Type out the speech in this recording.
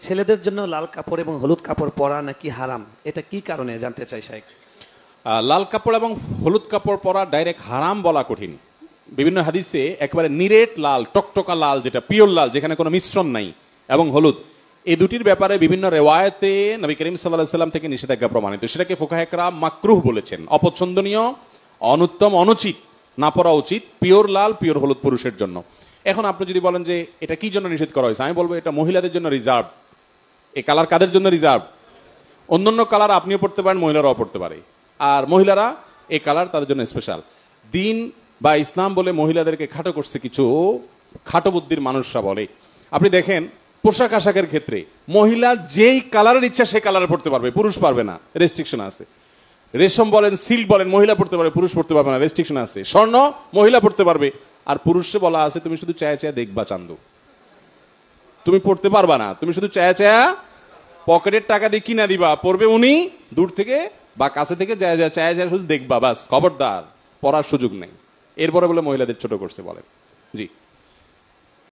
ছেলেদের জন্য লাল কাপড় এবং হলুদ কাপড় পরা নাকি হারাম, এটা কি কারণে জানতে চাই শাইখ। লাল কাপড় এবং হলুদ কাপড় পরা ডাইরেক্ট হারাম বলা কঠিন। বিভিন্ন হাদিসে একেবারে নিরেট লাল, টকটকা লাল, যেটা পিওর লাল, যেখানে কোনো মিশ্রণ নাই, এবং হলুদ, এই দুটির ব্যাপারে বিভিন্ন রেওয়ায়েতে নবী করিম সাল্লাল্লাহু আলাইহি সাল্লাম থেকে নিষেধাজ্ঞা প্রমাণিত। সেটাকে ফুকাহে কেরাম মাকরুহ বলেছেন, অপছন্দনীয়, অনুত্তম, অনুচিত, না পরা উচিত পিওর লাল, পিওর হলুদ পুরুষের জন্য। এখন আপনি যদি বলেন যে এটা কি জন্য নিষেধ করা হয়েছে, আমি বলবো এটা মহিলাদের জন্য রিজার্ভ। এই কালার কাদের জন্য রিজার্ভ? অন্যান্য কালার আপনিও পড়তে পারেন, মহিলারাও পড়তে পারে, আর মহিলারা এই কালার তাদের জন্য স্পেশাল। দিন বা ইসলাম বলে মহিলাদেরকে খাটো করছে কিছু খাটো বুদ্ধির মানুষরা বলে। আপনি দেখেন পোশাক আশাকের ক্ষেত্রে মহিলা যেই কালারের ইচ্ছা সেই কালারে পড়তে পারবে, পুরুষ পারবে না, রেস্ট্রিকশন আছে। রেশম বলেন, সিল্ক বলেন, মহিলা পড়তে পারবে, পুরুষ পড়তে পারবে না, রেস্ট্রিকশন আছে। স্বর্ণ মহিলা পড়তে পারবে, আর পুরুষে বলা আছে তুমি শুধু চায়া চায়া দেখবা চান্দু, তুমি পড়তে পারবা না, তুমি শুধু চায়া চায়া পকেটের টাকা দিয়ে কিনা দিবা, পড়বে উনি দূর থেকে বা কাছে থেকে চায়া চায়া শুধু দেখবা, বাস, খবরদার, পড়ার সুযোগ নেই। এরপরে বলে মহিলাদের ছোট করছে বলেন। জি।